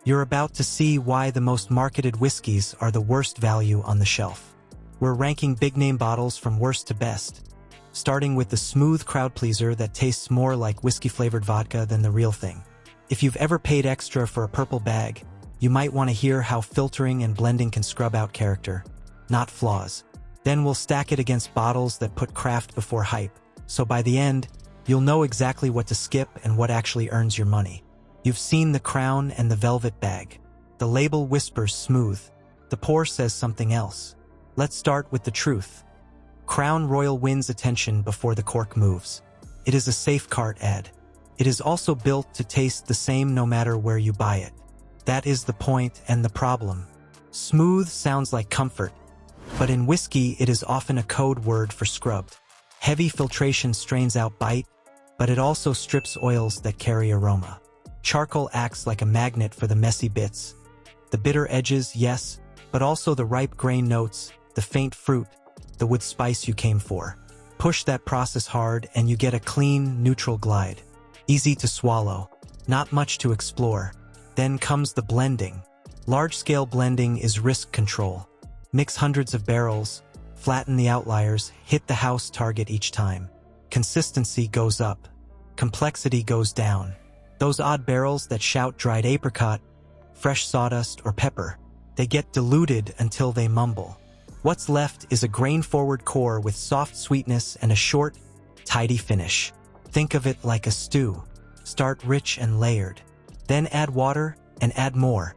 You're about to see why the most marketed whiskeys are the worst value on the shelf. We're ranking big-name bottles from worst to best, starting with the smooth crowd pleaser that tastes more like whiskey-flavored vodka than the real thing. If you've ever paid extra for a purple bag, you might want to hear how filtering and blending can scrub out character, not flaws. Then we'll stack it against bottles that put craft before hype, so by the end, you'll know exactly what to skip and what actually earns your money. You've seen the crown and the velvet bag. The label whispers smooth. The pour says something else. Let's start with the truth. Crown Royal wins attention before the cork moves. It is a safe cart ad. It is also built to taste the same no matter where you buy it. That is the point and the problem. Smooth sounds like comfort, but in whiskey it is often a code word for scrubbed. Heavy filtration strains out bite, but it also strips oils that carry aroma. Charcoal acts like a magnet for the messy bits. The bitter edges, yes, but also the ripe grain notes, the faint fruit, the wood spice you came for. Push that process hard and you get a clean, neutral glide. Easy to swallow, not much to explore. Then comes the blending. Large-scale blending is risk control. Mix hundreds of barrels, flatten the outliers, hit the house target each time. Consistency goes up. Complexity goes down. Those odd barrels that shout dried apricot, fresh sawdust, or pepper, they get diluted until they mumble. What's left is a grain-forward core with soft sweetness and a short, tidy finish. Think of it like a stew. Start rich and layered. Then add water and add more,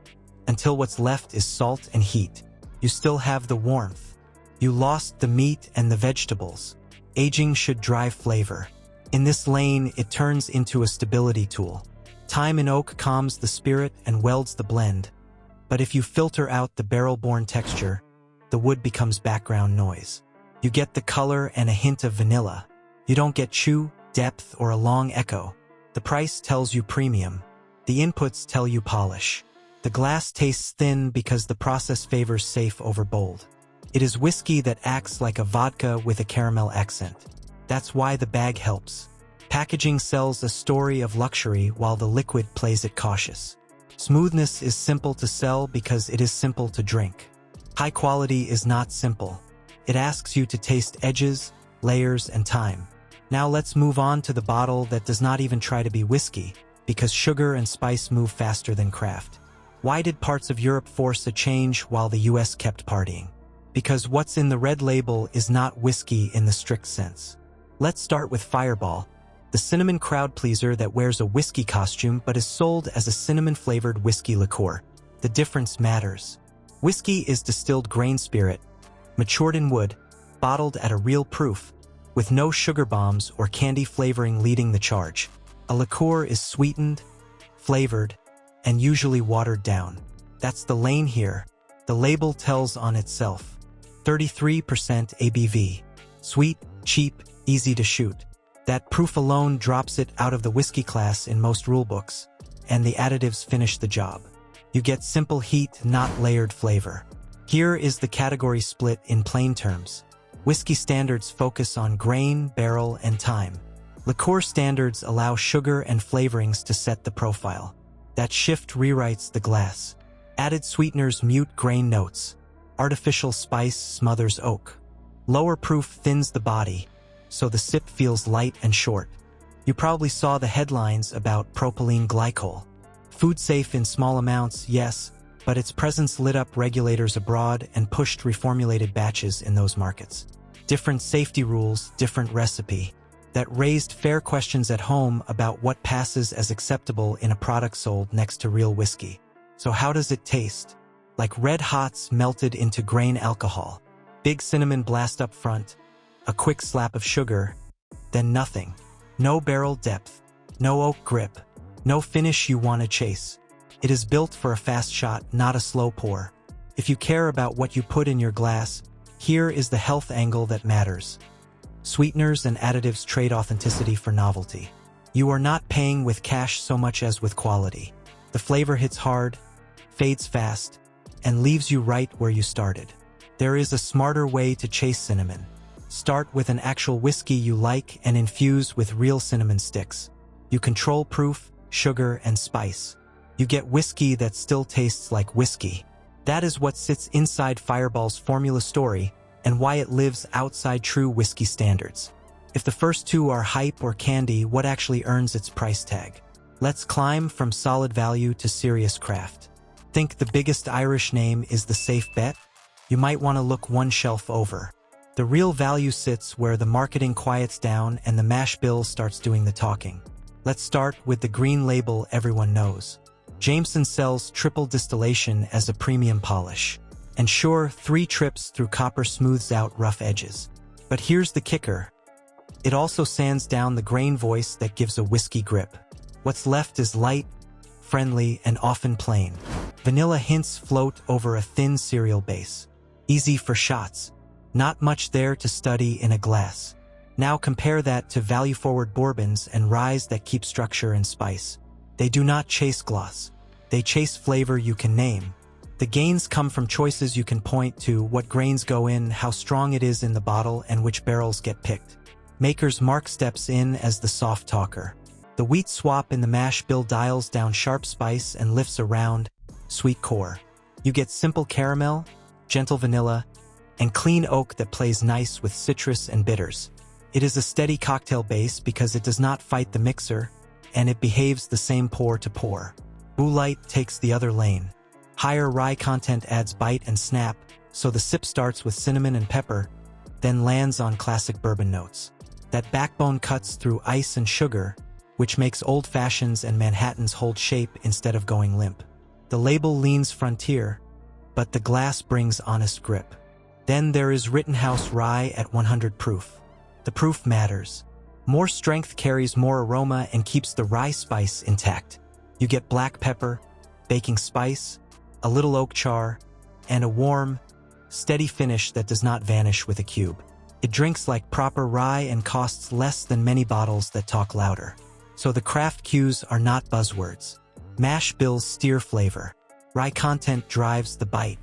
until what's left is salt and heat. You still have the warmth. You lost the meat and the vegetables. Aging should drive flavor. In this lane, it turns into a stability tool. Time in oak calms the spirit and welds the blend. But if you filter out the barrel-borne texture, the wood becomes background noise. You get the color and a hint of vanilla. You don't get chew, depth, or a long echo. The price tells you premium. The inputs tell you polish. The glass tastes thin because the process favors safe over bold. It is whiskey that acts like a vodka with a caramel accent. That's why the bag helps. Packaging sells a story of luxury while the liquid plays it cautious. Smoothness is simple to sell because it is simple to drink. High quality is not simple. It asks you to taste edges, layers, and time. Now let's move on to the bottle that does not even try to be whiskey, because sugar and spice move faster than craft. Why did parts of Europe force a change while the US kept partying? Because what's in the red label is not whiskey in the strict sense. Let's start with Fireball, the cinnamon crowd pleaser that wears a whiskey costume but is sold as a cinnamon-flavored whiskey liqueur. The difference matters. Whiskey is distilled grain spirit, matured in wood, bottled at a real proof, with no sugar bombs or candy flavoring leading the charge. A liqueur is sweetened, flavored, and usually watered down. That's the lane here. The label tells on itself. 33% ABV. Sweet, cheap, easy to shoot. That proof alone drops it out of the whiskey class in most rulebooks, and the additives finish the job. You get simple heat, not layered flavor. Here is the category split in plain terms. Whiskey standards focus on grain, barrel, and time. Liqueur standards allow sugar and flavorings to set the profile. That shift rewrites the glass. Added sweeteners mute grain notes. Artificial spice smothers oak. Lower proof thins the body, so the sip feels light and short. You probably saw the headlines about propylene glycol. Food safe in small amounts, yes, but its presence lit up regulators abroad and pushed reformulated batches in those markets. Different safety rules, different recipe. That raised fair questions at home about what passes as acceptable in a product sold next to real whiskey. So how does it taste? Like red hots melted into grain alcohol. Big cinnamon blast up front, a quick slap of sugar, then nothing. No barrel depth, no oak grip, no finish you want to chase. It is built for a fast shot, not a slow pour. If you care about what you put in your glass, here is the health angle that matters. Sweeteners and additives trade authenticity for novelty. You are not paying with cash so much as with quality. The flavor hits hard, fades fast, and leaves you right where you started. There is a smarter way to chase cinnamon. Start with an actual whiskey you like and infuse with real cinnamon sticks. You control proof, sugar, and spice. You get whiskey that still tastes like whiskey. That is what sits inside Fireball's formula story and why it lives outside true whiskey standards. If the first two are hype or candy, what actually earns its price tag? Let's climb from solid value to serious craft. Think the biggest Irish name is the safe bet? You might want to look one shelf over. The real value sits where the marketing quiets down and the mash bill starts doing the talking. Let's start with the green label everyone knows. Jameson sells triple distillation as a premium polish. And sure, 3 trips through copper smooths out rough edges. But here's the kicker. It also sands down the grain voice that gives a whiskey grip. What's left is light, friendly, and often plain. Vanilla hints float over a thin cereal base. Easy for shots. Not much there to study in a glass. Now compare that to value-forward bourbons and ryes that keep structure and spice. They do not chase gloss. They chase flavor you can name. The gains come from choices you can point to, what grains go in, how strong it is in the bottle, and which barrels get picked. Maker's Mark steps in as the soft talker. The wheat swap in the mash bill dials down sharp spice and lifts a round, sweet core. You get simple caramel, gentle vanilla, and clean oak that plays nice with citrus and bitters. It is a steady cocktail base because it does not fight the mixer, and it behaves the same pour to pour. Boo Light takes the other lane. Higher rye content adds bite and snap, so the sip starts with cinnamon and pepper, then lands on classic bourbon notes. That backbone cuts through ice and sugar, which makes old fashions and Manhattans hold shape instead of going limp. The label leans frontier, but the glass brings honest grip. Then there is Rittenhouse Rye at 100 proof. The proof matters. More strength carries more aroma and keeps the rye spice intact. You get black pepper, baking spice, a little oak char, and a warm, steady finish that does not vanish with a cube. It drinks like proper rye and costs less than many bottles that talk louder. So the craft cues are not buzzwords. Mash bills steer flavor. Rye content drives the bite.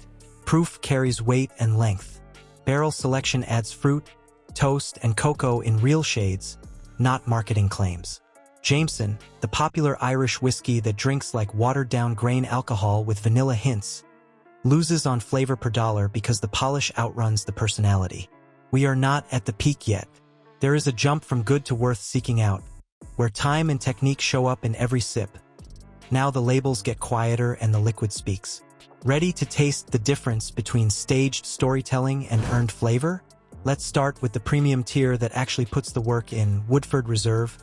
Proof carries weight and length. Barrel selection adds fruit, toast, and cocoa in real shades, not marketing claims. Jameson, the popular Irish whiskey that drinks like watered-down grain alcohol with vanilla hints, loses on flavor per dollar because the polish outruns the personality. We are not at the peak yet. There is a jump from good to worth seeking out, where time and technique show up in every sip. Now the labels get quieter and the liquid speaks. Ready to taste the difference between staged storytelling and earned flavor? Let's start with the premium tier that actually puts the work in. Woodford Reserve,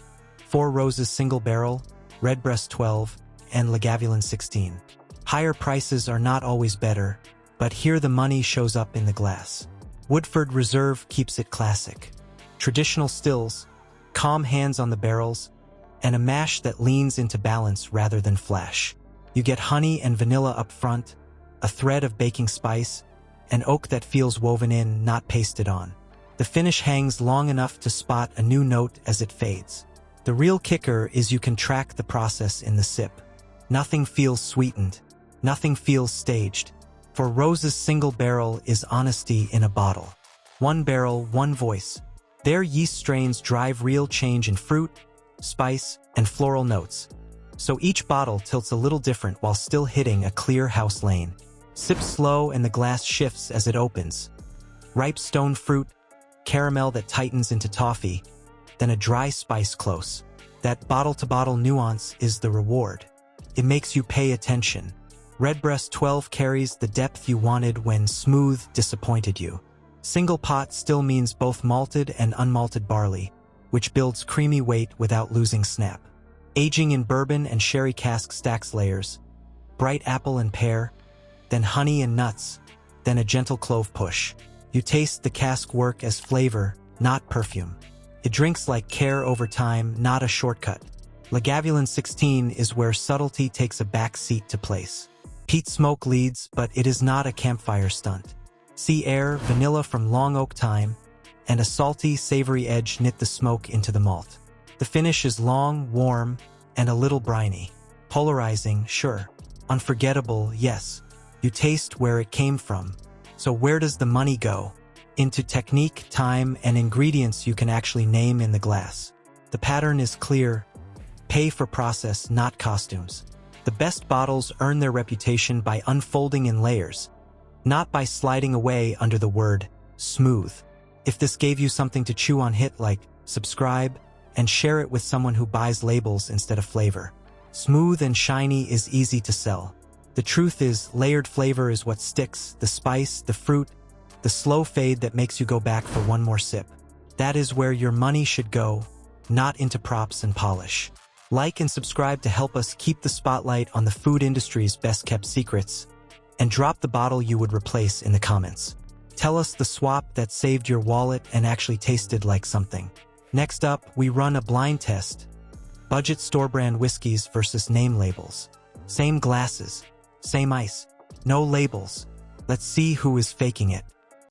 4 Roses Single Barrel, Redbreast 12, and Lagavulin 16. Higher prices are not always better, but here the money shows up in the glass. Woodford Reserve keeps it classic. Traditional stills, calm hands on the barrels, and a mash that leans into balance rather than flash. You get honey and vanilla up front, a thread of baking spice, and oak that feels woven in, not pasted on. The finish hangs long enough to spot a new note as it fades. The real kicker is you can track the process in the sip. Nothing feels sweetened. Nothing feels staged. For Rose's Single Barrel is honesty in a bottle. One barrel, one voice. Their yeast strains drive real change in fruit, spice, and floral notes. So each bottle tilts a little different while still hitting a clear house lane. Sip slow and the glass shifts as it opens. Ripe stone fruit, caramel that tightens into toffee, then a dry spice close. That bottle-to-bottle nuance is the reward. It makes you pay attention. Redbreast 12 carries the depth you wanted when smooth disappointed you. Single pot still means both malted and unmalted barley, which builds creamy weight without losing snap. Aging in bourbon and sherry cask stacks layers. Bright apple and pear, then honey and nuts, then a gentle clove push. You taste the cask work as flavor, not perfume. It drinks like care over time, not a shortcut. Lagavulin 16 is where subtlety takes a back seat to place. Peat smoke leads, but it is not a campfire stunt. Sea air, vanilla from long oak thyme, and a salty, savory edge knit the smoke into the malt. The finish is long, warm, and a little briny. Polarizing, sure. Unforgettable, yes. You taste where it came from. So where does the money go? Into technique, time, and ingredients you can actually name in the glass. The pattern is clear. Pay for process, not costumes. The best bottles earn their reputation by unfolding in layers, not by sliding away under the word smooth. If this gave you something to chew on, hit like, subscribe, and share it with someone who buys labels instead of flavor. Smooth and shiny is easy to sell. The truth is, layered flavor is what sticks, the spice, the fruit, the slow fade that makes you go back for one more sip. That is where your money should go, not into props and polish. Like and subscribe to help us keep the spotlight on the food industry's best-kept secrets, and drop the bottle you would replace in the comments. Tell us the swap that saved your wallet and actually tasted like something. Next up, we run a blind test. Budget store-brand whiskeys versus name labels. Same glasses, same ice, no labels. Let's see who is faking it.